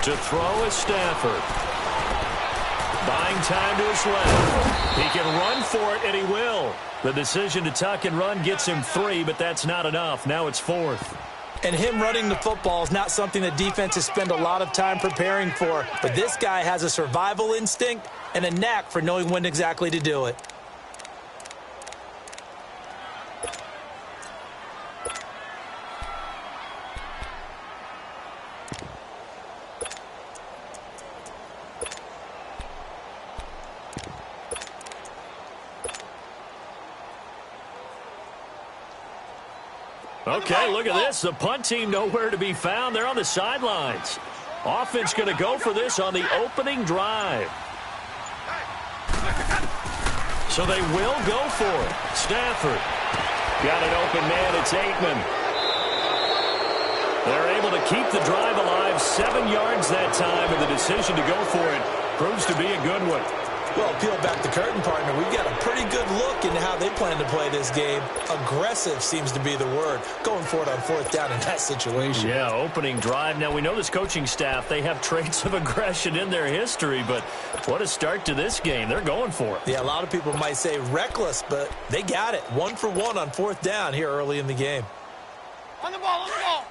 To throw is Stafford. Buying time to his left. He can run for it, and he will. The decision to tuck and run gets him 3, but that's not enough. Now it's 4th. And him running the football is not something that defenses spend a lot of time preparing for. But this guy has a survival instinct and a knack for knowing when exactly to do it. Okay, look at this. The punt team nowhere to be found. They're on the sidelines. Offense going to go for this on the opening drive. So they will go for it. Stafford. Got an open man. It's Aikman. They're able to keep the drive alive. 7 yards that time, and the decision to go for it proves to be a good one. Well, peel back the curtain, partner. We've got a pretty good look into how they plan to play this game. Aggressive seems to be the word. Going for it on 4th down in that situation. Yeah, opening drive. Now, we know this coaching staff, they have traits of aggression in their history, but what a start to this game. They're going for it. Yeah, a lot of people might say reckless, but they got it. 1 for 1 on 4th down here early in the game. On the ball, on the ball.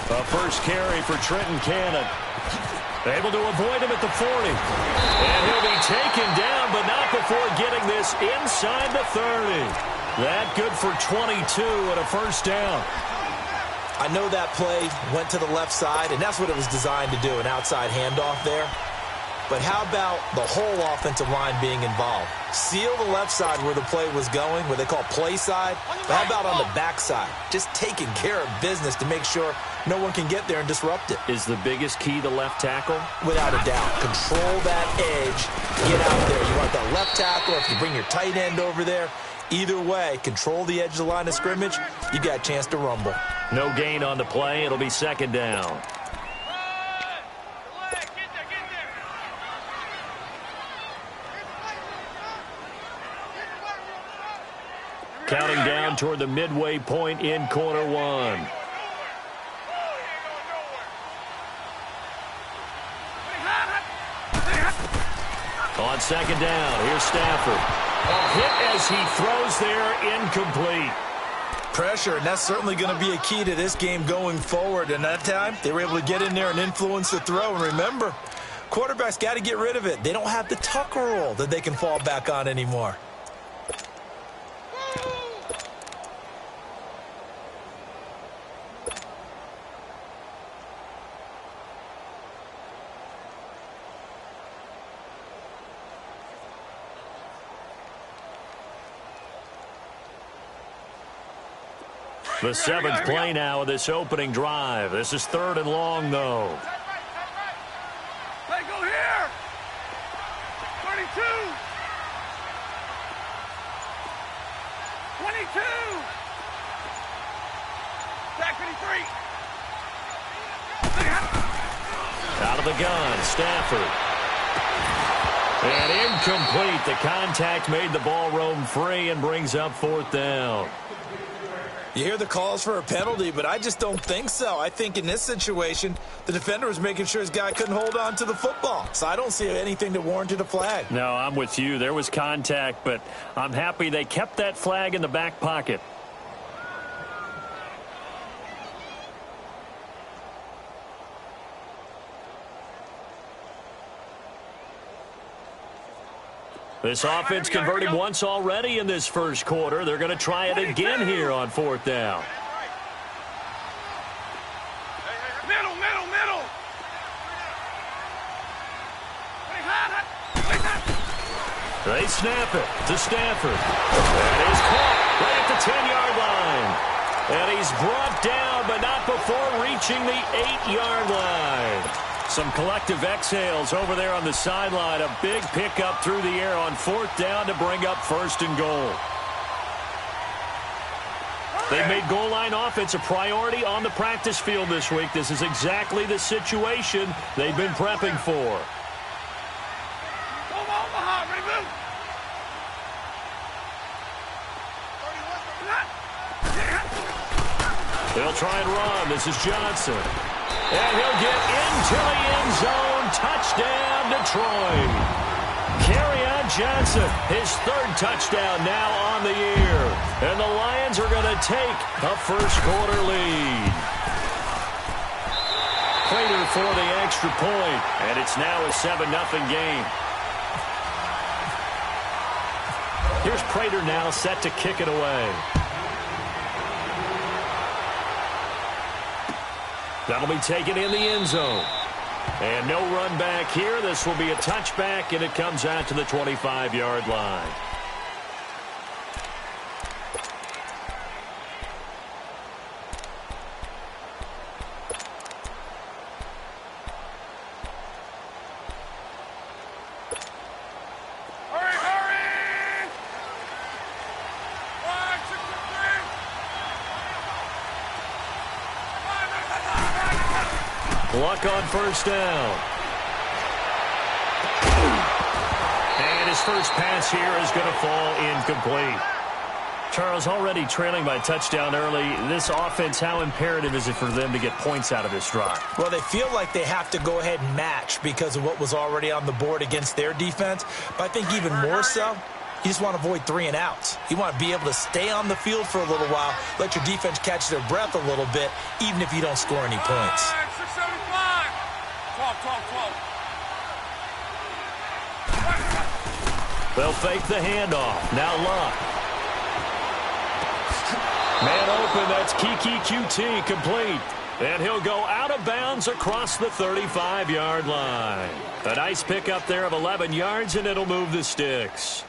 A first carry for Trenton Cannon. Able to avoid him at the 40. And he'll be taken down, but not before getting this inside the 30. That good for 22 and a first down. I know that play went to the left side, and that's what it was designed to do, an outside handoff there. But how about the whole offensive line being involved? Seal the left side where the play was going, what they call play side. But how about on the back side? Just taking care of business to make sure no one can get there and disrupt it. Is the biggest key the left tackle? Without a doubt. Control that edge. Get out there. You want that left tackle, or if you bring your tight end over there. Either way, control the edge of the line of scrimmage. You got a chance to rumble. No gain on the play. It'll be 2nd down. Counting down toward the midway point in quarter 1. On 2nd down, here's Stafford. A hit as he throws there, incomplete. Pressure, and that's certainly going to be a key to this game going forward. And that time, they were able to get in there and influence the throw. And remember, quarterbacks got to get rid of it. They don't have the tuck rule that they can fall back on anymore. The 7th play now of this opening drive. This is 3rd and long, though. Hey, go here. 32. 22. Back 53. Out of the gun, Stafford. And incomplete. The contact made the ball roam free and brings up 4th down. You hear the calls for a penalty, but I just don't think so. I think in this situation, the defender was making sure his guy couldn't hold on to the football. So I don't see anything that warranted a flag. No, I'm with you. There was contact, but I'm happy they kept that flag in the back pocket. This offense converted once already in this first quarter. They're going to try it again here on 4th down. Middle, middle, middle. They snap it to Stafford. That is caught right at the 10-yard line. And he's brought down, but not before reaching the 8-yard line. Some collective exhales over there on the sideline. A big pickup through the air on 4th down to bring up 1st and goal. They've made goal line offense a priority on the practice field this week. This is exactly the situation they've been prepping for. Omaha, ready, move. They'll try and run. This is Johnson. And he'll get into the end zone. Touchdown, Detroit. Kerryon Johnson, his third touchdown now on the year. And the Lions are going to take a first-quarter lead. Prater for the extra point, and it's now a 7-0 game. Here's Prater now set to kick it away. That'll be taken in the end zone. And no run back here. This will be a touchback, and it comes out to the 25-yard line. Luck on first down. And his first pass here is going to fall incomplete. Charles, already trailing by touchdown early. This offense, how imperative is it for them to get points out of this drive? Well, they feel like they have to go ahead and match because of what was already on the board against their defense. But I think even more so, you just want to avoid 3 and outs. You want to be able to stay on the field for a little while, let your defense catch their breath a little bit, even if you don't score any points. 12. They'll fake the handoff. Now Luck. Man open, that's Kiki QT complete. And he'll go out of bounds across the 35-yard line. A nice pickup there of 11 yards, and it'll move the sticks.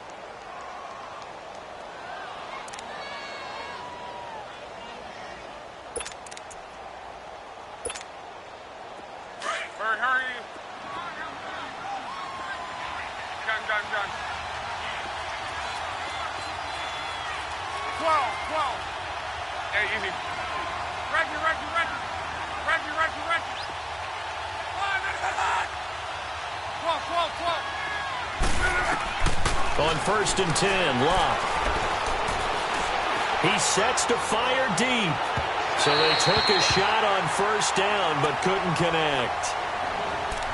Hurry. Gun. 12. Hey, easy. Reggie. On first and 10, Locke. He sets to fire deep. So they took a shot on first down, but couldn't connect.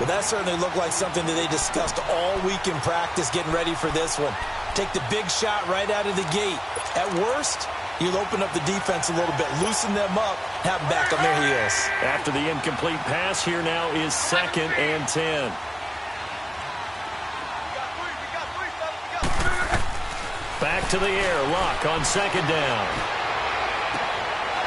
But that certainly looked like something that they discussed all week in practice getting ready for this one. Take the big shot right out of the gate. At worst, you'll open up the defense a little bit, loosen them up, have them back on their heels. After the incomplete pass, here now is 2nd and 10. Back to the air, Luck on 2nd down.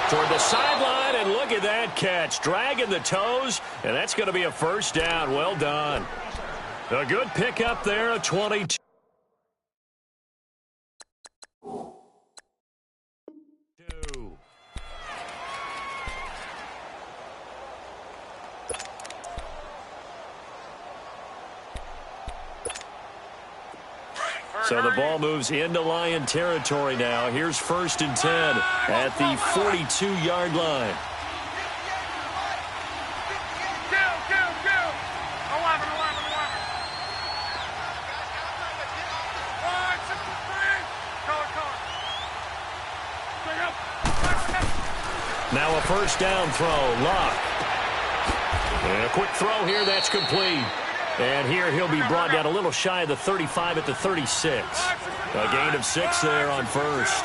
Toward the sideline, and look at that catch. Dragging the toes, and that's going to be a first down. Well done. A good pickup there, a 22. So the ball moves into Lion territory now. Here's 1st and 10 at the 42-yard line. Now a first down throw. Luck. And a quick throw here. That's complete. And here he'll be brought down a little shy of the 35 at the 36. A gain of 6 there on first.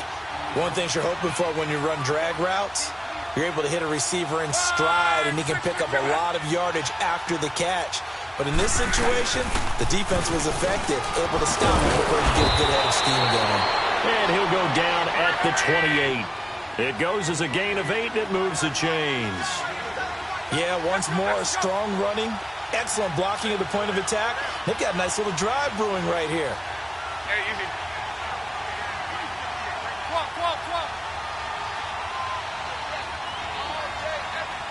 One thing you're hoping for when you run drag routes, you're able to hit a receiver in stride, and he can pick up a lot of yardage after the catch. But in this situation, the defense was effective, able to stop him before he get a good head of steam going. And he'll go down at the 28. It goes as a gain of 8, and it moves the chains. Yeah, once more, strong running. Excellent blocking at the point of attack. They've got a nice little drive brewing right here. Hey, easy. 12.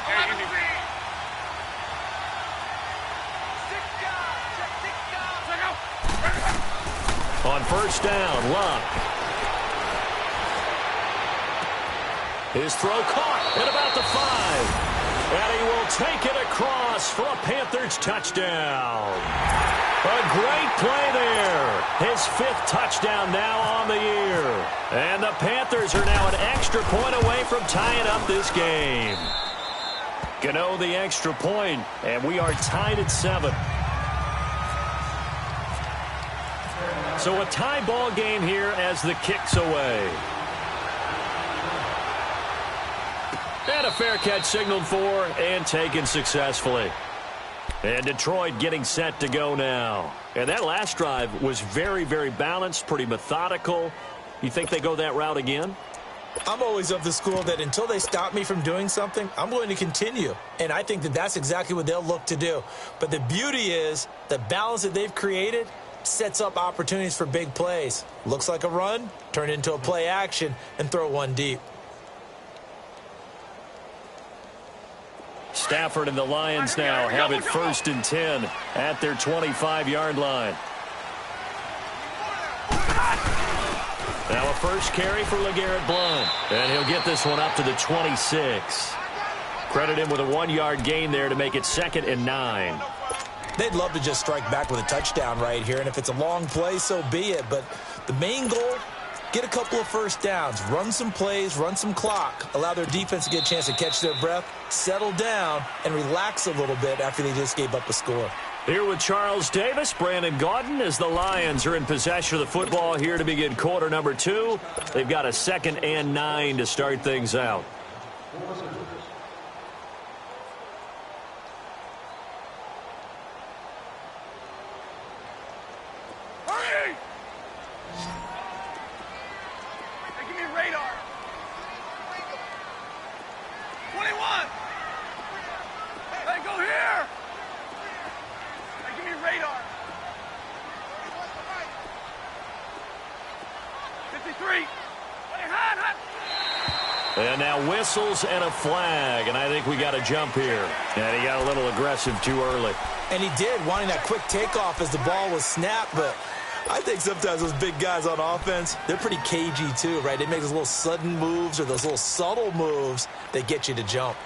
Hey, easy. On first down, Luck. His throw caught at about the 5. And he will take it across for a Panthers touchdown. A great play there. His 5th touchdown now on the year. And the Panthers are now an extra point away from tying up this game. Gano the extra point, and we are tied at 7. So a tie ball game here as the kick's away. And a fair catch signaled for and taken successfully. And Detroit getting set to go now. And that last drive was very, very balanced, pretty methodical. You think they go that route again? I'm always of the school that until they stop me from doing something, I'm going to continue. And I think that that's exactly what they'll look to do. But the beauty is the balance that they've created sets up opportunities for big plays. Looks like a run, turn into a play action, and throw one deep. Stafford and the Lions now have it 1st and 10 at their 25-yard line. Now a first carry for LeGarrette Blount. And he'll get this one up to the 26. Credit him with a 1-yard gain there to make it 2nd and 9. They'd love to just strike back with a touchdown right here. And if it's a long play, so be it. But the main goal, get a couple of first downs, run some plays, run some clock, allow their defense to get a chance to catch their breath, settle down, and relax a little bit after they just gave up a score. Here with Charles Davis, Brandon Gaudin, as the Lions are in possession of the football here to begin quarter number 2. They've got a 2nd and 9 to start things out. Hurry! Hey, give me a radar. 21! Hey, go here! Hey, give me a radar. 53! Hey, hot! And now whistles and a flag, and I think we got a jump here. And he got a little aggressive too early. And he did, wanting that quick takeoff as the ball was snapped, but I think sometimes those big guys on offense, they're pretty cagey too, right? They make those little sudden moves or those little subtle moves that get you to jump.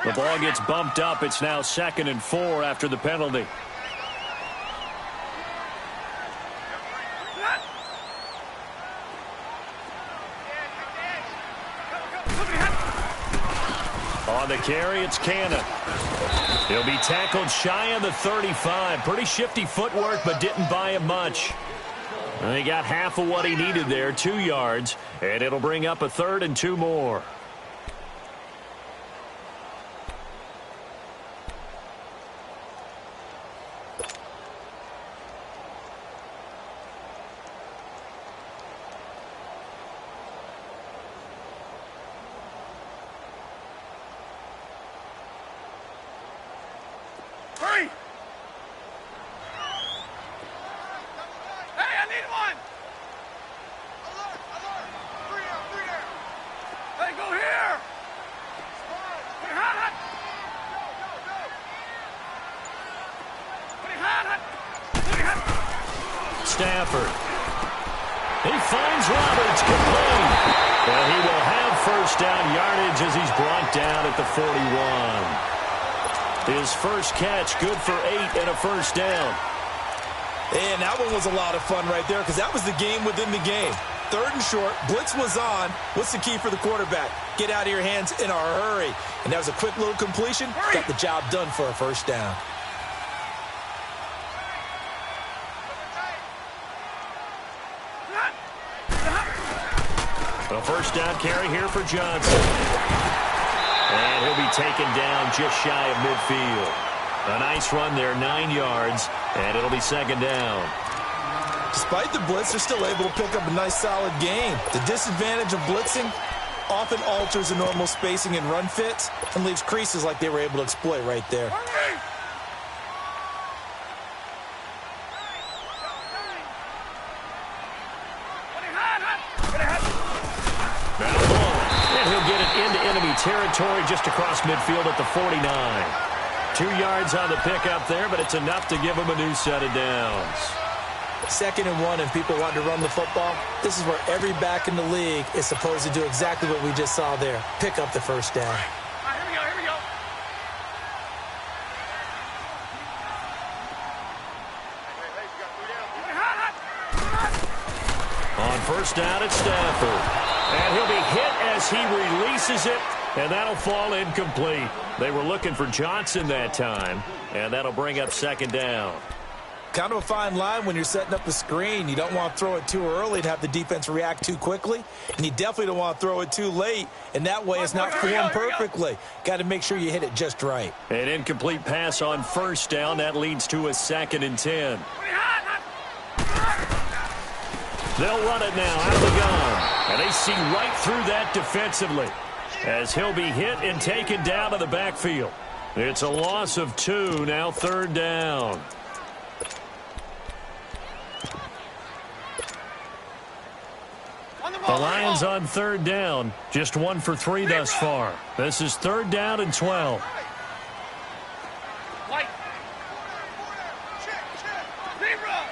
The ball gets bumped up. It's now 2nd and 4 after the penalty. On the carry, it's Cannon. He'll be tackled shy of the 35. Pretty shifty footwork, but didn't buy him much. And he got half of what he needed there, 2 yards, and it'll bring up a 3rd and 2 more. Hurry! Hey, I need one! Alert! Three there! Hey, go here! Hey, hot! Go! Hey, hot! Stafford. He finds Roberts complete. And he will have first down yardage as he's brought down at the 41. His first catch, good for 8 and a first down. And that one was a lot of fun right there because that was the game within the game. 3rd and short, blitz was on. What's the key for the quarterback? Get out of your hands in a hurry. And that was a quick little completion. Got the job done for a first down. A first down carry here for Johnson. And he'll be taken down just shy of midfield. A nice run there, 9 yards, and it'll be 2nd down. Despite the blitz, they're still able to pick up a nice solid gain. The disadvantage of blitzing often alters the normal spacing and run fits and leaves creases like they were able to exploit right there. Territory just across midfield at the 49. 2 yards on the pickup there, but it's enough to give him a new set of downs. 2nd and 1 and people want to run the football. This is where every back in the league is supposed to do exactly what we just saw there. Pick up the first down. All right, here we go, here we go. Hey, we got 3 down. On first down, it's Stafford. And he'll be hit as he releases it, and that'll fall incomplete. They were looking for Johnson that time, and that'll bring up 2nd down. Kind of a fine line when you're setting up the screen. You don't want to throw it too early and have the defense react too quickly. And you definitely don't want to throw it too late, and that way it's not formed perfectly. Got to make sure you hit it just right. An incomplete pass on first down. That leads to a 2nd and 10. They'll run it now out of the gun. And they see right through that defensively as he'll be hit and taken down to the backfield. It's a loss of 2, now 3rd down. The Lions on 3rd down, just 1 for 3 thus far. This is 3rd down and 12. White. Zebra.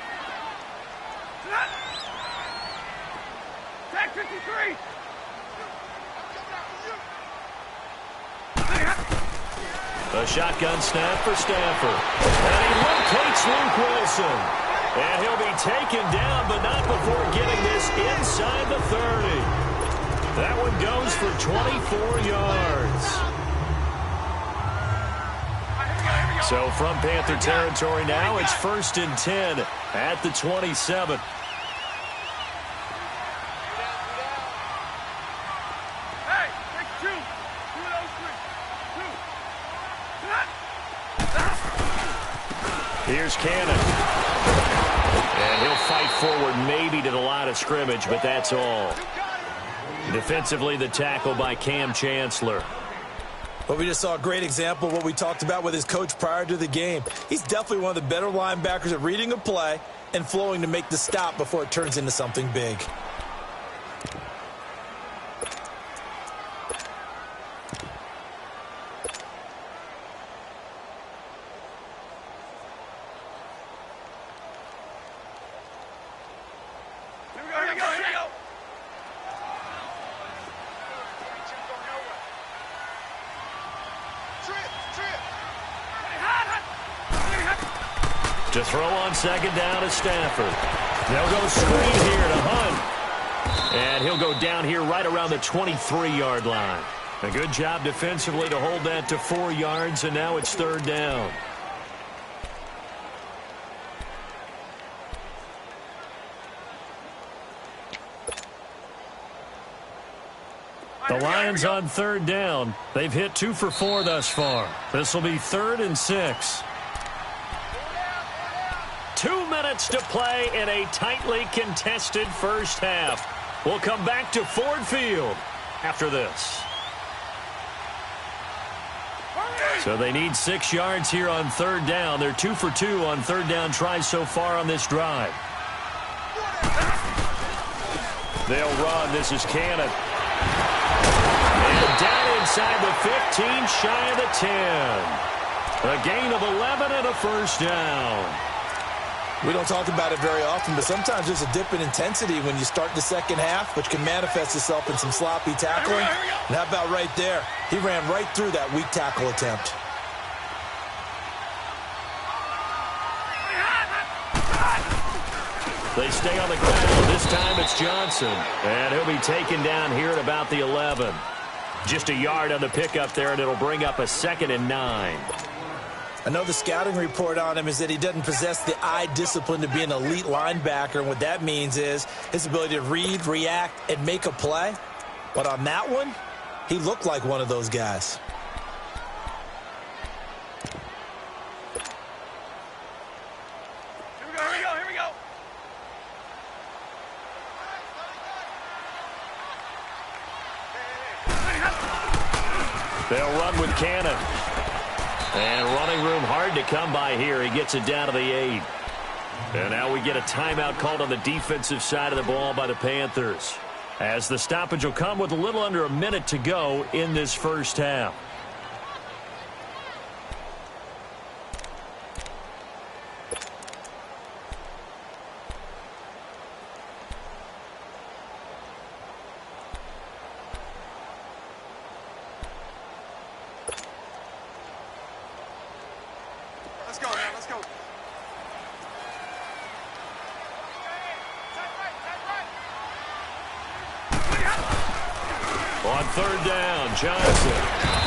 Tag 53. A shotgun snap for Stafford. And he locates Luke Wilson. And he'll be taken down, but not before getting this inside the 30. That one goes for 24 yards. So from Panther territory now, it's 1st and 10 at the 27. Hey, take 2. 2 of those 3. 2. Here's Cannon. And he'll fight forward maybe to the line of scrimmage, but that's all. Defensively, the tackle by Cam Chancellor. Well, we just saw a great example of what we talked about with his coach prior to the game. He's definitely one of the better linebackers at reading a play and flowing to make the stop before it turns into something big. To throw on 2nd down is Stafford. They'll go screen here to Hunt. And he'll go down here right around the 23-yard line. A good job defensively to hold that to 4 yards, and now it's 3rd down. The Lions on 3rd down. They've hit 2 for 4 thus far. This will be 3rd and 6. 2 minutes to play in a tightly contested first half. We'll come back to Ford Field after this. So they need 6 yards here on 3rd down. They're 2 for 2 on 3rd down tries so far on this drive. They'll run. This is Cannon. And down inside the 15, shy of the 10. A gain of 11 and a first down. We don't talk about it very often, but sometimes there's a dip in intensity when you start the second half, which can manifest itself in some sloppy tackling. And how about right there? He ran right through that weak tackle attempt. They stay on the ground. This time it's Johnson. And he'll be taken down here at about the 11. Just a yard on the pickup there, and it'll bring up a 2nd and 9. I know the scouting report on him is that he doesn't possess the eye discipline to be an elite linebacker. And what that means is his ability to read, react, and make a play. But on that one, he looked like one of those guys. Here we go. They'll run with Cannon. And running room hard to come by here. He gets it down to the 8. And now we get a timeout called on the defensive side of the ball by the Panthers, as the stoppage will come with a little under a minute to go in this first half. Let's go. On third down, Johnson.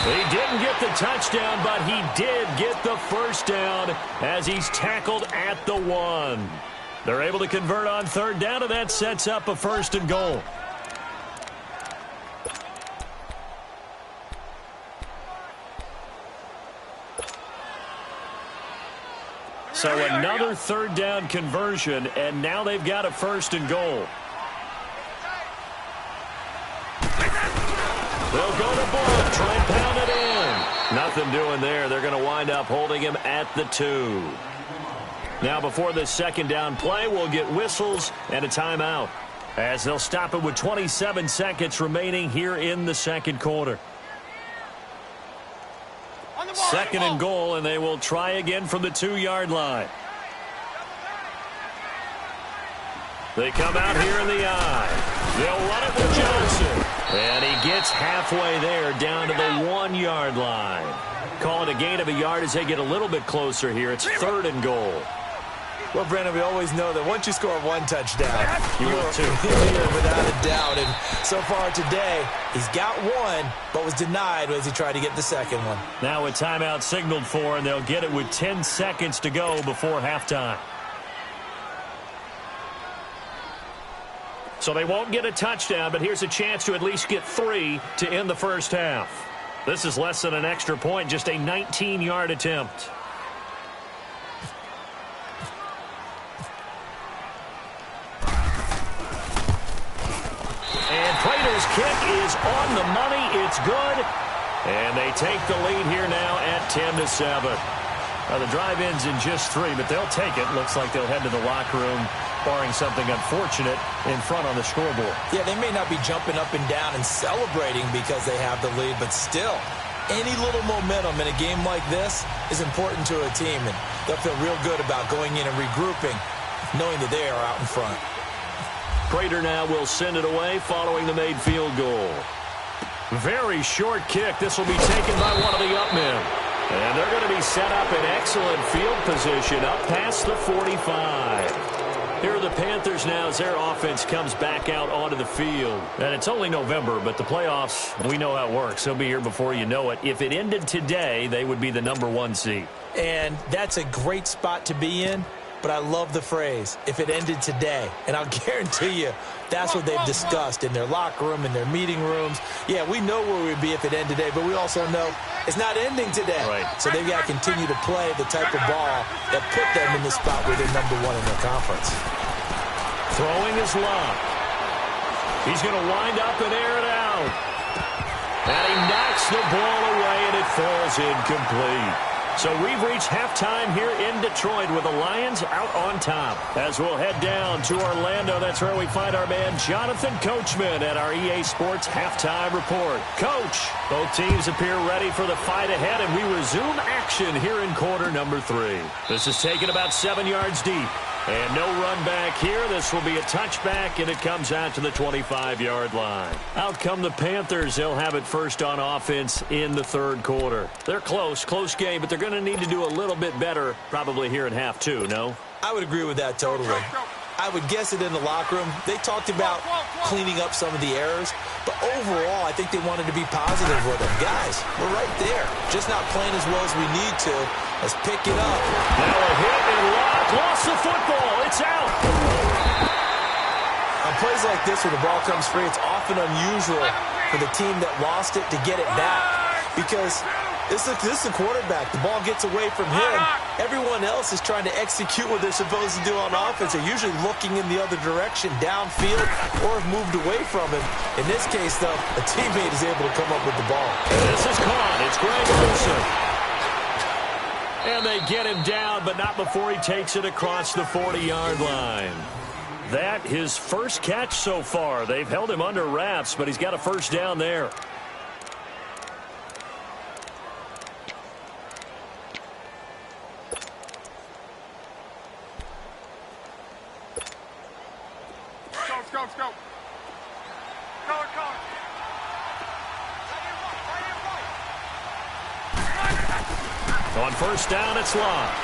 He didn't get the touchdown, but he did get the first down as he's tackled at the 1. They're able to convert on third down, and that sets up a 1st and goal. So another third down conversion, and now they've got a 1st and goal. They'll go to block, try and pound it in. Nothing doing there. They're going to wind up holding him at the 2. Now before this second down play, we'll get whistles and a timeout, as they'll stop it with 27 seconds remaining here in the second quarter. Second and goal, and they will try again from the 2-yard line. They come out here in the eye. They'll run it with Johnson. And he gets halfway there down to the 1-yard line. Call it a gain of a yard as they get a little bit closer here. It's 3rd and goal. Well, Brandon, we always know that once you score 1 touchdown, you will too. Without a doubt. And so far today, he's got 1, but was denied as he tried to get the second one. Now a timeout signaled for, and they'll get it with 10 seconds to go before halftime. So they won't get a touchdown, but here's a chance to at least get 3 to end the first half. This is less than an extra point, just a 19-yard attempt. And Prater's kick is on the money. It's good. And they take the lead here now at 10-7. The drive ends in just 3, but they'll take it. Looks like they'll head to the locker room, barring something unfortunate, in front on the scoreboard. Yeah, they may not be jumping up and down and celebrating because they have the lead, but still, any little momentum in a game like this is important to a team, and they'll feel real good about going in and regrouping, knowing that they are out in front. Prater now will send it away following the made field goal. Very short kick. This will be taken by one of the up men. And they're going to be set up in excellent field position up past the 45. Here are the Panthers now as their offense comes back out onto the field. And it's only November, but the playoffs, we know how it works. They'll be here before you know it. If it ended today, they would be the #1 seed. And that's a great spot to be in. But I love the phrase, if it ended today. And I'll guarantee you, that's what they've discussed in their locker room, in their meeting rooms. Yeah, we know where we'd be if it ended today, but we also know it's not ending today. Right. So they've got to continue to play the type of ball that put them in the spot where they're #1 in their conference. Throwing is Love. He's going to wind up and air it out. And he knocks the ball away, and it falls incomplete. So we've reached halftime here in Detroit with the Lions out on top. As we'll head down to Orlando, that's where we find our man Jonathan Coachman at our EA Sports Halftime Report. Coach, both teams appear ready for the fight ahead, and we resume action here in quarter number 3. This is taken about 7 yards deep. And no run back here. This will be a touchback, and it comes out to the 25-yard line. Out come the Panthers. They'll have it first on offense in the third quarter. They're close game, but they're going to need to do a little bit better probably here in half 2, no? I would agree with that totally. I would guess it in the locker room. They talked about cleaning up some of the errors, but overall, I think they wanted to be positive with them. Guys, we're right there. Just not playing as well as we need to. Let's pick it up. Now a hit and Locke lost the football. It's out. On plays like this where the ball comes free, it's often unusual for the team that lost it to get it back because this is the quarterback. The ball gets away from him. Everyone else is trying to execute what they're supposed to do on offense. They're usually looking in the other direction, downfield, or have moved away from him. In this case, though, a teammate is able to come up with the ball. This is caught. It's Greg Olsen. And they get him down, but not before he takes it across the 40-yard line. That his first catch so far. They've held him under wraps, but he's got a first down there. Let's go. Color. On first down, it's Locke.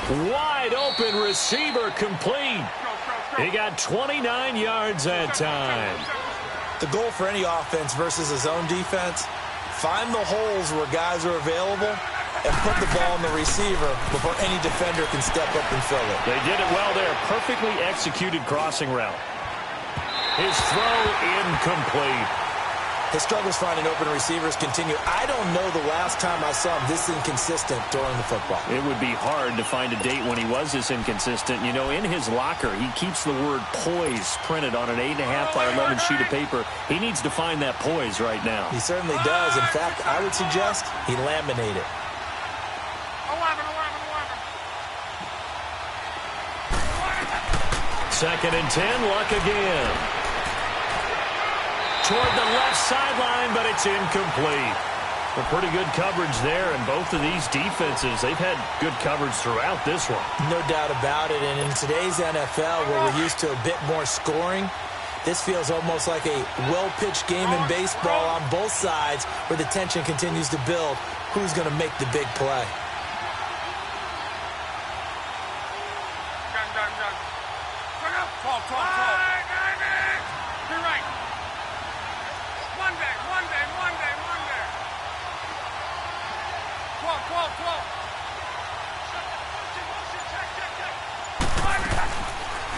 Wide open receiver complete. He got 29 yards that time. The goal for any offense versus a zone defense, find the holes where guys are available and put the ball in the receiver before any defender can step up and fill it. They did it well there. Perfectly executed crossing route. His throw incomplete. His struggles finding open receivers continue. I don't know the last time I saw him this inconsistent throwing the football. It would be hard to find a date when he was this inconsistent. You know, in his locker, he keeps the word poise printed on an 8.5 by 11 sheet of paper. He needs to find that poise right now. He certainly does. In fact, I would suggest he laminate it. 2nd and 10, luck again. Toward the left sideline, but it's incomplete. A pretty good coverage there, and both of these defenses, they've had good coverage throughout this one. No doubt about it, and in today's NFL, where we're used to a bit more scoring, this feels almost like a well-pitched game in baseball on both sides, where the tension continues to build. Who's going to make the big play?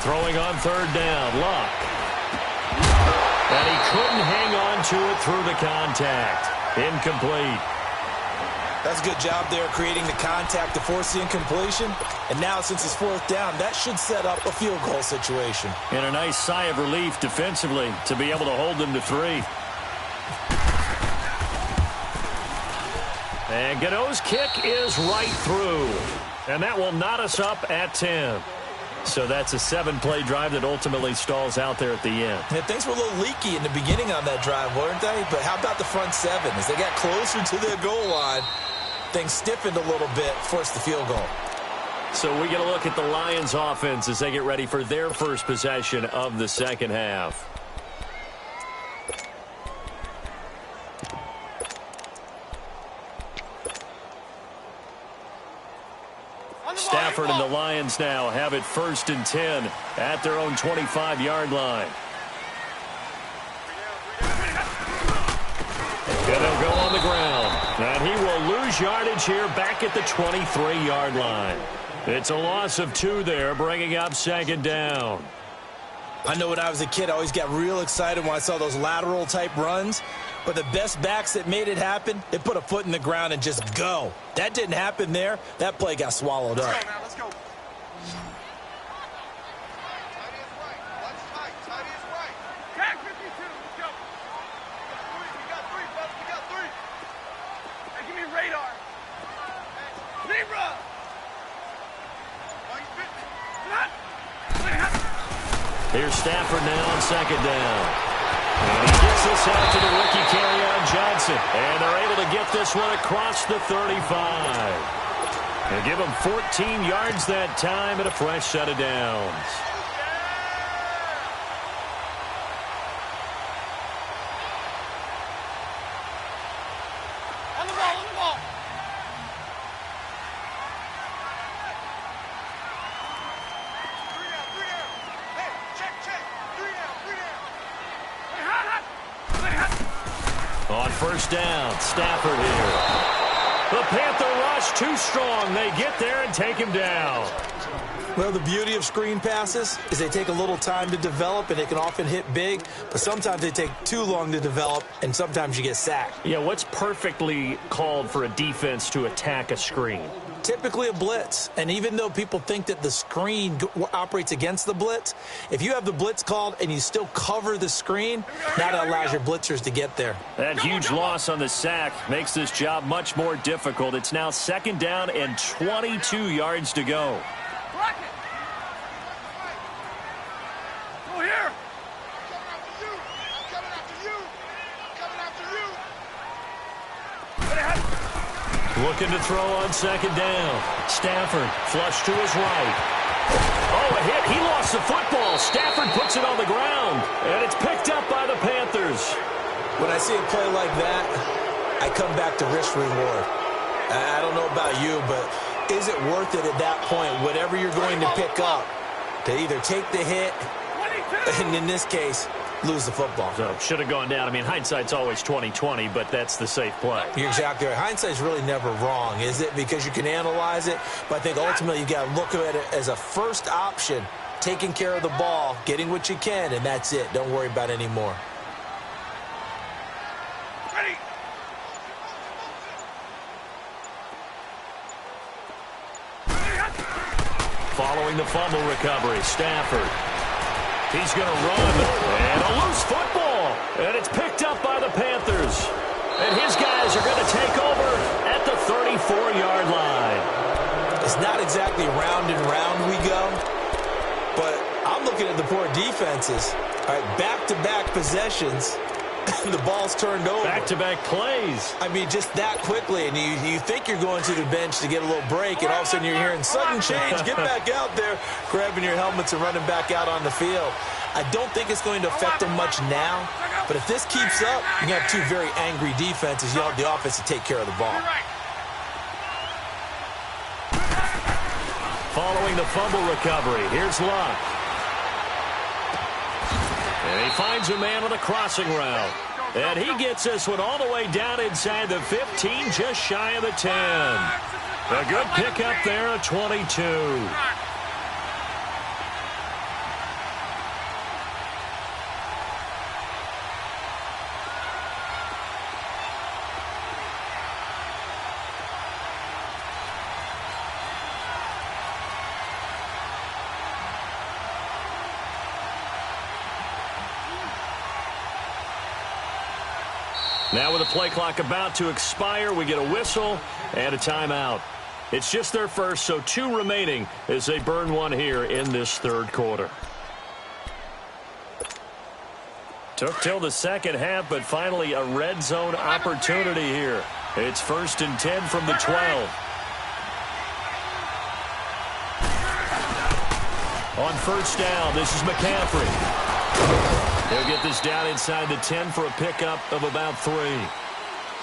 Throwing on 3rd down, Luck. And he couldn't hang on to it through the contact. Incomplete. That's a good job there creating the contact to force the incompletion. And now since it's 4th down, that should set up a field goal situation. And a nice sigh of relief defensively to be able to hold them to 3. And Godot's kick is right through. And that will knot us up at 10. So that's a 7-play drive that ultimately stalls out there at the end. And things were a little leaky in the beginning on that drive, weren't they? But how about the front 7? As they got closer to their goal line, things stiffened a little bit, forced the field goal. So we get a look at the Lions offense as they get ready for their first possession of the second half. Stafford and the Lions now have it 1st and 10 at their own 25-yard line. And they'll go on the ground. And he will lose yardage here back at the 23-yard line. It's a loss of 2 there, bringing up 2nd down. I know when I was a kid, I always got real excited when I saw those lateral-type runs. But the best backs that made it happen, they put a foot in the ground and just go. That didn't happen there. That play got swallowed up. Let's go now, let's go. Tag 52, let's go. We got 3, fellas, we got 3. Hey, give me radar. Libra. Here's Stafford now on 2nd down. And he gets this out to the rookie carry-on Johnson. And they're able to get this one across the 35. And give him 14 yards that time and a fresh set of downs. On the ball, on the ball. On 1st down, Stafford here. The Panther rush too strong. They get there and take him down. Well, the beauty of screen passes is they take a little time to develop, and they can often hit big, but sometimes they take too long to develop, and sometimes you get sacked. Yeah, what's perfectly called for a defense to attack a screen? Typically a blitz, and even though people think that the screen operates against the blitz, if you have the blitz called and you still cover the screen, that allows your blitzers to get there. That huge loss on the sack makes this job much more difficult. It's now 2nd down and 22 yards to go. Block it. Go here. Looking to throw on 2nd down. Stafford flush to his right. Oh, a hit. He lost the football. Stafford puts it on the ground, and it's picked up by the Panthers. When I see a play like that, I come back to risk reward. I don't know about you, but is it worth it at that point, whatever you're going to pick up, to either take the hit, and in this case, lose the football? So should have gone down. I mean, hindsight's always 20/20, but that's the safe play. You're exactly right. Hindsight's really never wrong, is it? Because you can analyze it, but I think ultimately you got to look at it as a first option, taking care of the ball, getting what you can, and that's it. Don't worry about any more. Ready. Following the fumble recovery, Stafford. He's going to run, and a loose football. And it's picked up by the Panthers. And his guys are going to take over at the 34-yard line. It's not exactly round and round we go, but I'm looking at the poor defenses. All right, back-to-back possessions. The ball's turned over. Back-to-back plays. I mean, just that quickly, and you think you're going to the bench to get a little break, and all of a sudden you're hearing sudden change, get back out there, grabbing your helmets and running back out on the field. I don't think it's going to affect them much now, but if this keeps up, you're going to have two very angry defenses. You have the offense to take care of the ball. Following the fumble recovery, here's Luck. And he finds a man on the crossing route. And he gets this one all the way down inside the 15, just shy of the 10. A good pickup there at 22. Now with the play clock about to expire, we get a whistle and a timeout. It's just their first, so 2 remaining as they burn one here in this third quarter. Took till the second half, but finally a red zone opportunity here. It's 1st and 10 from the 12. On first down, this is McCaffrey. He'll get this down inside the 10 for a pickup of about 3.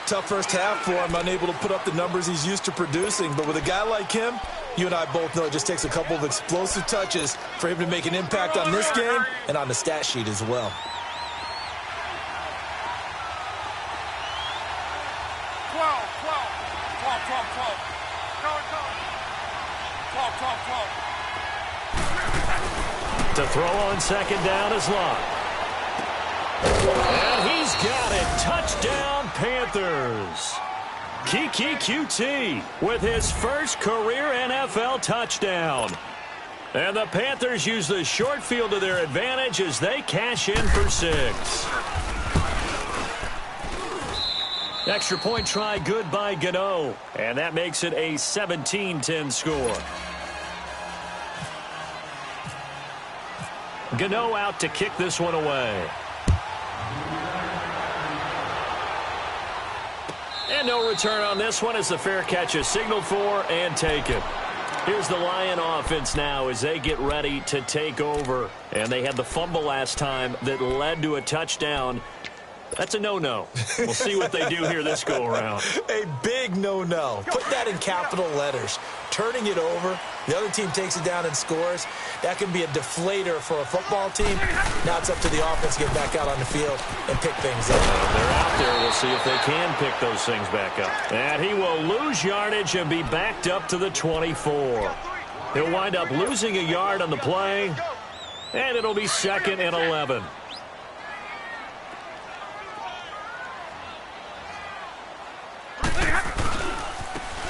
Tough first half for him, unable to put up the numbers he's used to producing. But with a guy like him, you and I both know it just takes a couple of explosive touches for him to make an impact on this game and on the stat sheet as well. 12. To throw on second down is Luck. And he's got it. Touchdown, Panthers. Kiki QT with his first career NFL touchdown. And the Panthers use the short field to their advantage as they cash in for 6. Extra point try good by Gano. And that makes it a 17-10 score. Gano out to kick this one away. And no return on this one as the fair catch is signaled for and taken. Here's the Lion offense now as they get ready to take over. And they had the fumble last time that led to a touchdown. That's a no-no. We'll see what they do here this go-around. A big no-no. Put that in capital letters. Turning it over, the other team takes it down and scores. That can be a deflator for a football team. Now it's up to the offense to get back out on the field and pick things up. They're out there. We'll see if they can pick those things back up. And he will lose yardage and be backed up to the 24. He'll wind up losing a yard on the play, and it'll be 2nd and 11.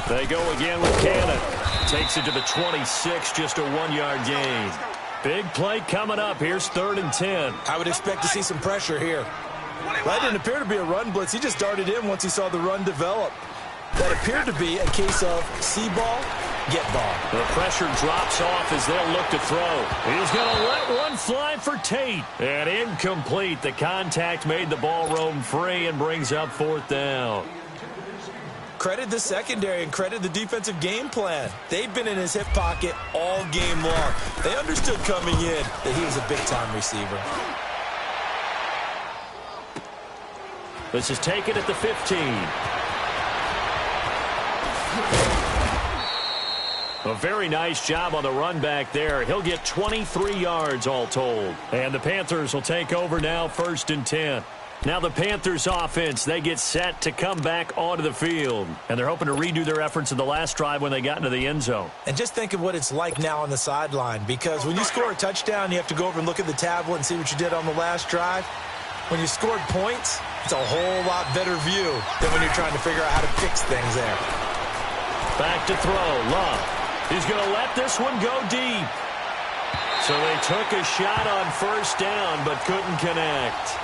They go again with Cannon. Takes it to the 26, just a 1-yard gain. Big play coming up. Here's 3rd and 10. I would expect to see some pressure here. That didn't appear to be a run blitz. He just darted in once he saw the run develop. That appeared to be a case of see ball, get ball. The pressure drops off as they'll look to throw. He's going to let one fly for Tate. And incomplete. The contact made the ball roam free and brings up 4th down. Credit the secondary and credit the defensive game plan. They've been in his hip pocket all game long. They understood coming in that he was a big-time receiver. This is taken at the 15. A very nice job on the run back there. He'll get 23 yards all told. And the Panthers will take over now, 1st and 10. Now the Panthers offense, they get set to come back onto the field. And they're hoping to redo their efforts in the last drive when they got into the end zone. And just think of what it's like now on the sideline, because when you score a touchdown, you have to go over and look at the tablet and see what you did on the last drive. When you scored points, it's a whole lot better view than when you're trying to figure out how to fix things there. Back to throw, Love. He's going to let this one go deep. So they took a shot on 1st down, but couldn't connect.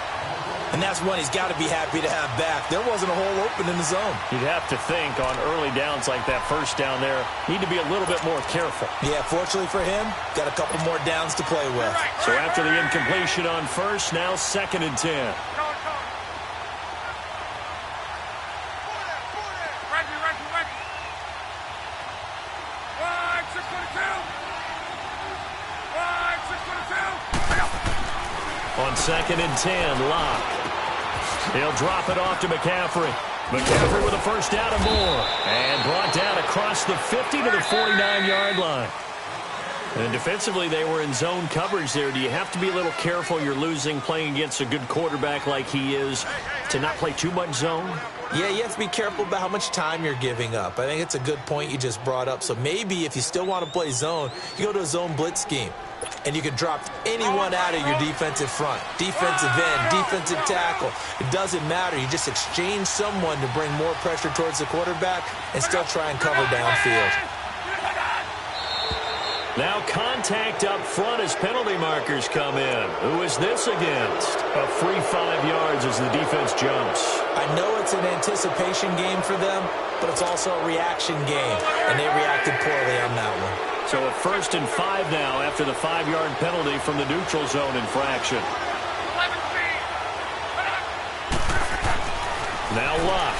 And that's one he's got to be happy to have back. There wasn't a hole open in the zone. You'd have to think on early downs like that 1st down there, need to be a little bit more careful. Yeah, fortunately for him, got a couple more downs to play with. So after the incompletion on 1st, now 2nd and 10. On 2nd and 10, Locke. He'll drop it off to McCaffrey. McCaffrey with a 1st down and more. And brought down across the 50 to the 49-yard line. And defensively, they were in zone coverage there. Do you have to be a little careful? You're losing playing against a good quarterback like he is to not play too much zone? Yeah, you have to be careful about how much time you're giving up. I think it's a good point you just brought up. So maybe if you still want to play zone, you go to a zone blitz scheme. And you can drop anyone out of your defensive front. Defensive end, defensive tackle. It doesn't matter. You just exchange someone to bring more pressure towards the quarterback and still try and cover downfield. Now contact up front as penalty markers come in. Who is this against? A free 5 yards as the defense jumps. I know it's an anticipation game for them, but it's also a reaction game, and they reacted poorly on that one. So at 1st and 5 now after the 5-yard penalty from the neutral zone infraction. Now Luck.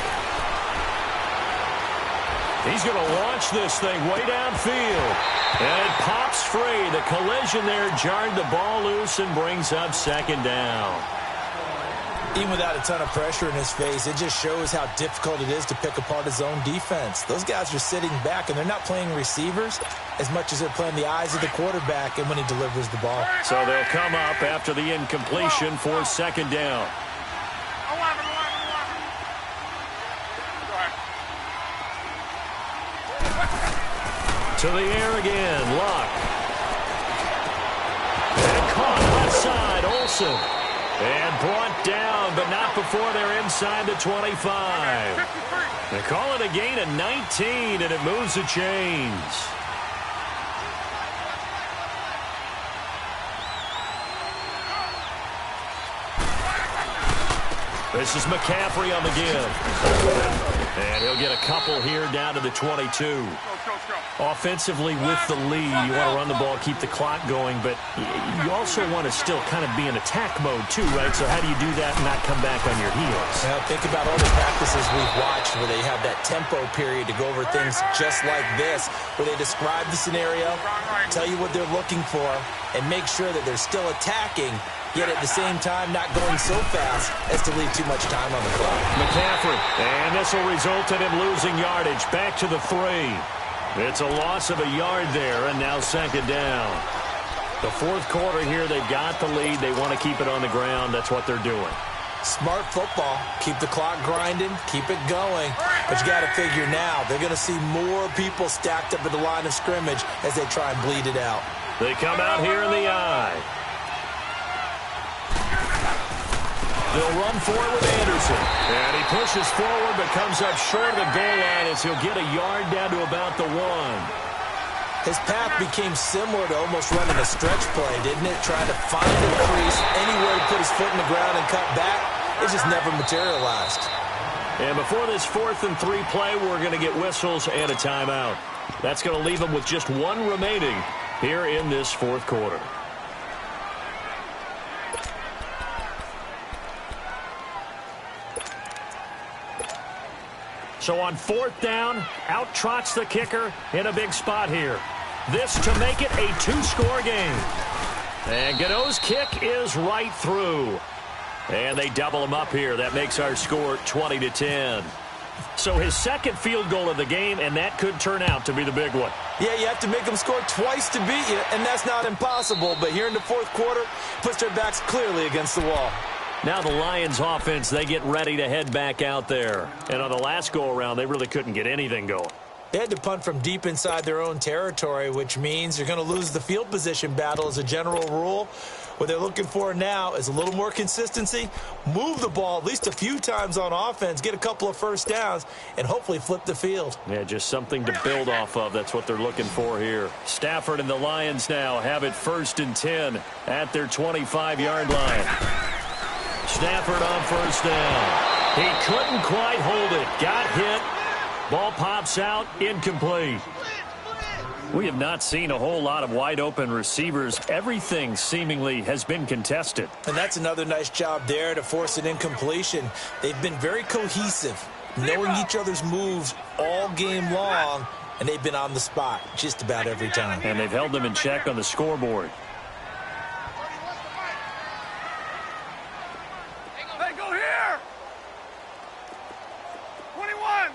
He's going to launch this thing way downfield. And it pops free. The collision there jarred the ball loose and brings up 2nd down. Even without a ton of pressure in his face, it just shows how difficult it is to pick apart his own defense. Those guys are sitting back, and they're not playing receivers as much as they're playing the eyes of the quarterback and when he delivers the ball. So they'll come up after the incompletion for 2nd down. To the air again, Luck. And caught left side, Olsen. And brought down, but not before they're inside the 25. They call it a gain of 19, and it moves the chains. This is McCaffrey on the give. And he'll get a couple here down to the 22. Offensively with the lead, you want to run the ball, keep the clock going, but you also want to still kind of be in attack mode too, right? So how do you do that and not come back on your heels? Now think about all the practices we've watched where they have that tempo period to go over things just like this, where they describe the scenario, tell you what they're looking for, and make sure that they're still attacking, yet at the same time not going so fast as to leave too much time on the clock. McCaffrey, and this will result in him losing yardage. Back to the 3. It's a loss of a yard there, and now 2nd down. The 4th quarter here, they've got the lead. They want to keep it on the ground. That's what they're doing. Smart football. Keep the clock grinding. Keep it going. But you got to figure now, they're going to see more people stacked up at the line of scrimmage as they try and bleed it out. They come out here in the eye. They'll run for it with Anderson. And he pushes forward but comes up short of the goal line as he'll get a yard down to about the 1. His path became similar to almost running a stretch play, didn't it? Trying to find a crease, anywhere to put his foot in the ground and cut back. It just never materialized. And before this 4th and 3 play, we're going to get whistles and a timeout. That's going to leave them with just 1 remaining here in this 4th quarter. So on 4th down, out trots the kicker in a big spot here. This to make it a 2-score game. And Godot's kick is right through. And they double him up here. That makes our score 20-10. So his second field goal of the game, and that could turn out to be the big one. Yeah, you have to make them score twice to beat you, and that's not impossible. But here in the fourth quarter, puts their backs clearly against the wall. Now the Lions offense, they get ready to head back out there. And on the last go-around, they really couldn't get anything going. They had to punt from deep inside their own territory, which means you're going to lose the field position battle as a general rule. What they're looking for now is a little more consistency, move the ball at least a few times on offense, get a couple of first downs, and hopefully flip the field. Yeah, just something to build off of. That's what they're looking for here. Stafford and the Lions now have it 1st and 10 at their 25-yard line. Stafford on 1st down. He couldn't quite hold it. Got hit. Ball pops out. Incomplete. We have not seen a whole lot of wide-open receivers. Everything seemingly has been contested. And that's another nice job there to force an incompletion. They've been very cohesive, knowing each other's moves all game long, and they've been on the spot just about every time. And they've held them in check on the scoreboard. Hey, go here! 21!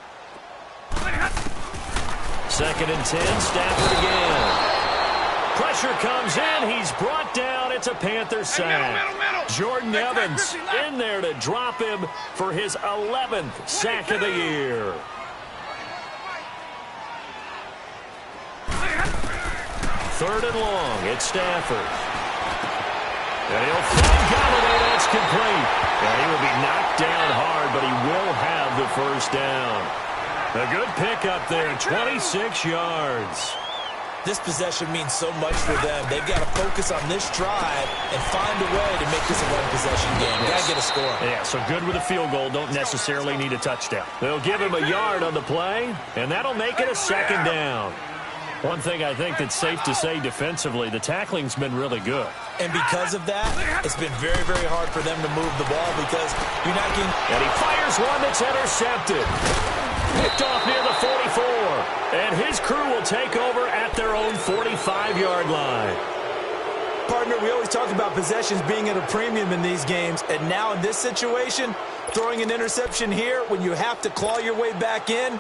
2nd and 10, Stafford again. Pressure comes in. He's brought down. It's a Panther sack. Jordan Evans in there to drop him for his 11th sack of the year. Third and long. It's Stafford. And he'll find Golladay. That's complete. And he will be knocked down hard, but he will have the first down. A good pickup there, 26 yards. This possession means so much for them. They've got to focus on this drive and find a way to make this a one-possession game. Got to get a score. Yeah, so good with a field goal. Don't necessarily need a touchdown. They'll give him a yard on the play, and that'll make it a 2nd down. One thing I think that's safe to say defensively, the tackling's been really good. And because of that, it's been very, very hard for them to move the ball because you're not getting... And he fires one that's intercepted. Picked off near the 44. And his crew will take over at their own 45-yard line. Partner, we always talk about possessions being at a premium in these games. And now in this situation, throwing an interception here when you have to claw your way back in,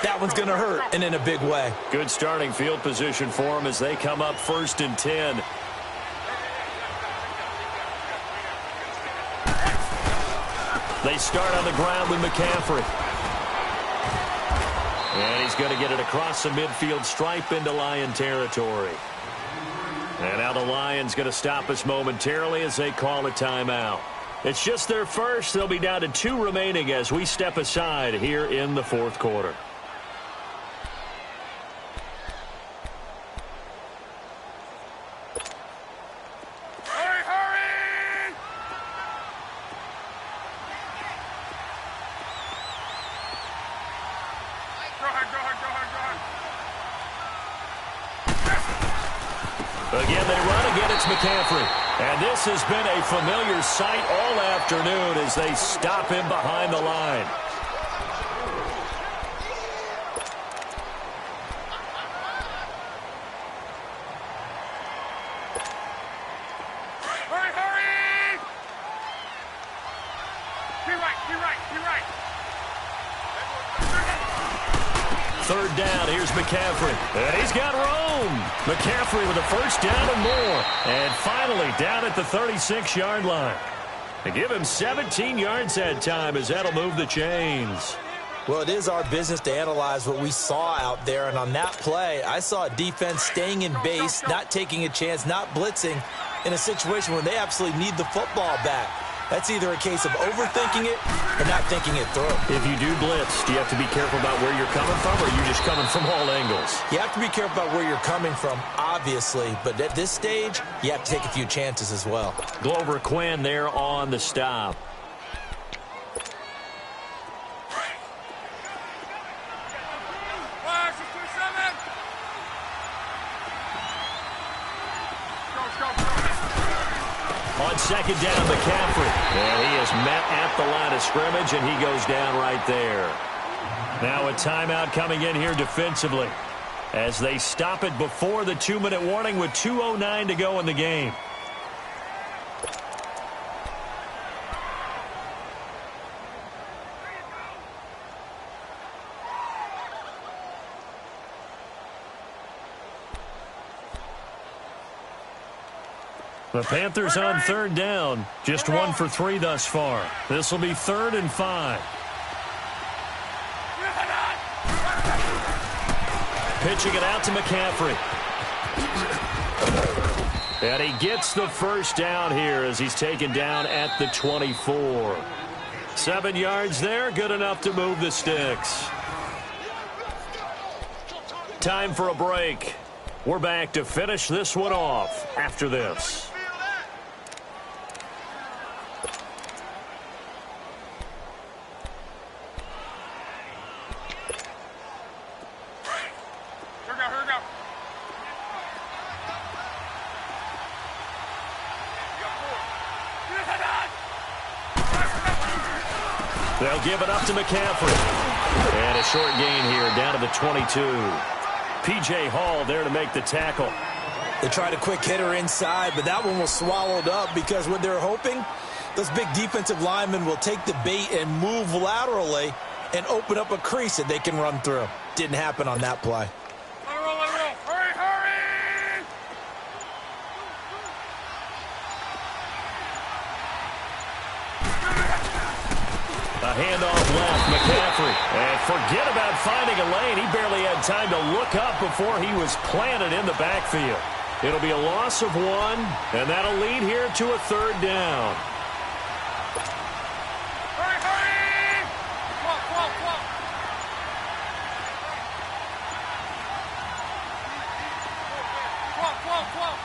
that one's going to hurt, and in a big way. Good starting field position for them as they come up 1st and 10. They start on the ground with McCaffrey. And he's going to get it across the midfield stripe into Lion territory. And now the Lions going to stop us momentarily as they call a timeout. It's just their first. They'll be down to 2 remaining as we step aside here in the 4th quarter. Again, they run. Again, it's McCaffrey. And this has been a familiar sight all afternoon as they stop him behind the line. Hurry, hurry! Be right. 3rd down, here's McCaffrey. And he's got room. McCaffrey with a first down and more. And finally down at the 36-yard line. They give him 17 yards that time as that'll move the chains. Well, it is our business to analyze what we saw out there. And on that play, I saw a defense staying in base, not taking a chance, not blitzing in a situation where they absolutely need the football back. That's either a case of overthinking it or not thinking it through. If you do blitz, do you have to be careful about where you're coming from, or are you just coming from all angles? You have to be careful about where you're coming from, obviously. But at this stage, you have to take a few chances as well. Glover Quinn there on the stop. On 2nd down, McCaffrey. And he is met at the line of scrimmage, and he goes down right there. Now a timeout coming in here defensively as they stop it before the 2-minute warning with 2:09 to go in the game. The Panthers on third down. Just 1 for 3 thus far. This will be 3rd and 5. Pitching it out to McCaffrey. And he gets the first down here as he's taken down at the 24. 7 yards there, good enough to move the sticks. Time for a break. We're back to finish this one off after this. They'll give it up to McCaffrey. And a short gain here down to the 22. P.J. Hall there to make the tackle. They tried a quick hitter inside, but that one was swallowed up because what they're hoping, those big defensive linemen will take the bait and move laterally and open up a crease that they can run through. Didn't happen on that play. Hurry, hurry! A handoff left, McCaffrey. And forget about finding a lane. He barely had time to look up before he was planted in the backfield. It'll be a loss of 1, and that'll lead here to a 3rd down. Hurry, hurry! Come on.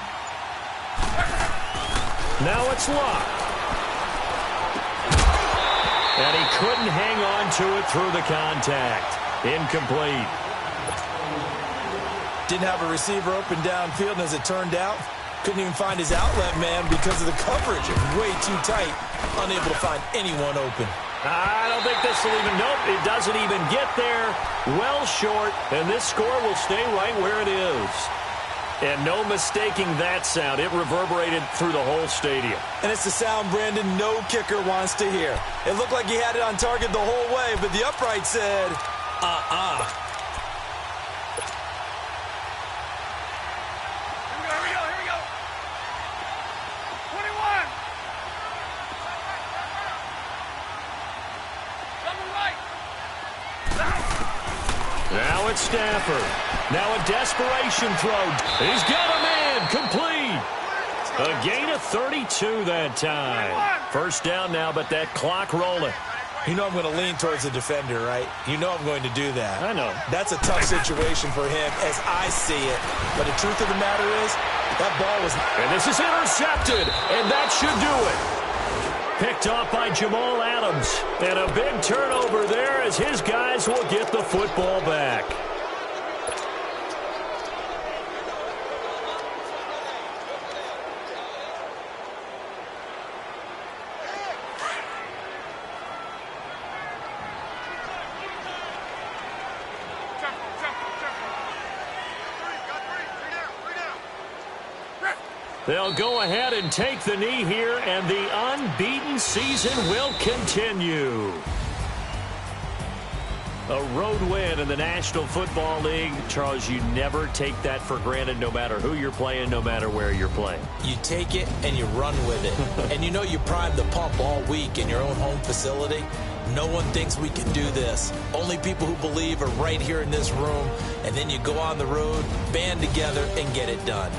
Now it's locked. And he couldn't hang on to it through the contact. Incomplete. Didn't have a receiver open downfield, and as it turned out, couldn't even find his outlet man because of the coverage. Way too tight. Unable to find anyone open. I don't think this will even, nope, it doesn't even get there. Well short, and this score will stay right where it is. And no mistaking that sound. It reverberated through the whole stadium. And it's the sound, Brandon, no kicker wants to hear. It looked like he had it on target the whole way, but the upright said, Here we go. 21. Double right. Now it's Stafford. Now a desperation throw. He's got a man. Complete. A gain of 32 that time. First down now, but that clock rolling. You know I'm going to lean towards the defender, right? You know I'm going to do that. I know. That's a tough situation for him as I see it. But the truth of the matter is, that ball was... And this is intercepted, and that should do it. Picked off by Jamal Adams. And a big turnover there as his guys will get the football back. They'll go ahead and take the knee here, and the unbeaten season will continue. A road win in the National Football League. Charles, you never take that for granted no matter who you're playing, no matter where you're playing. You take it and you run with it. And you know you primed the pump all week in your own home facility. No one thinks we can do this. Only people who believe are right here in this room. And then you go on the road, band together, and get it done.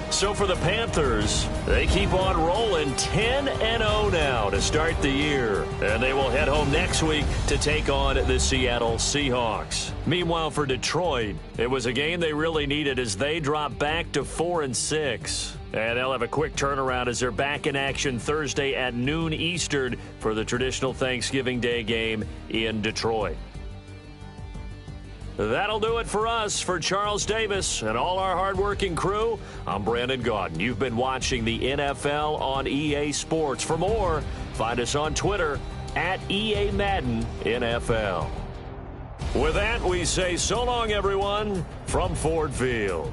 So for the Panthers, they keep on rolling 10-0 now to start the year. And they will head home next week to take on the Seattle Seahawks. Meanwhile, for Detroit, it was a game they really needed as they drop back to 4-6. And they'll have a quick turnaround as they're back in action Thursday at noon Eastern for the traditional Thanksgiving Day game in Detroit. That'll do it for us. For Charles Davis and all our hardworking crew, I'm Brandon Gaudin. You've been watching the NFL on EA Sports. For more, find us on Twitter at EA Madden NFL. With that, we say so long, everyone, from Ford Field.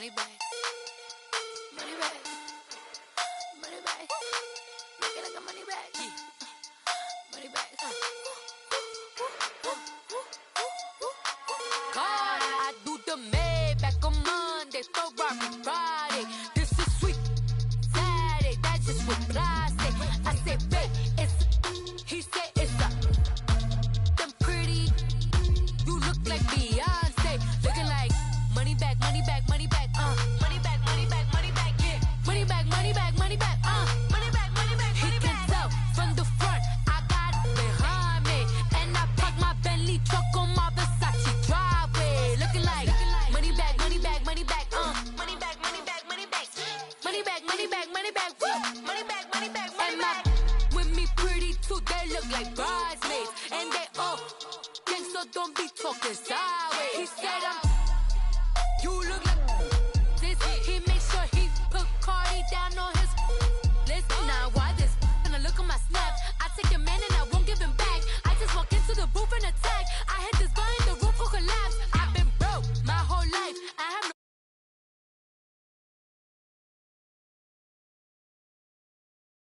money back, money back, money back. Make it like a money back, money back. God, I do the Maybach on Monday, Ferrari Friday. This is sweet Saturday, that's just what I say. I say, babe, it's, he said it's a, them pretty, you look like Beyonce, looking like money back, money back, money back, money back, money back, money back, yeah, money back, money back, money back, money back, money back, he can tell from the front, I got it behind me, and I park my Bentley truck on my Versace driveway, looking like money back, money back, money back, money back, money back, money back, money back, money back, money back, money back, money back, money back. With me pretty too, they look like bridesmaids, and they all gang, so don't be talking sideways. He said I'm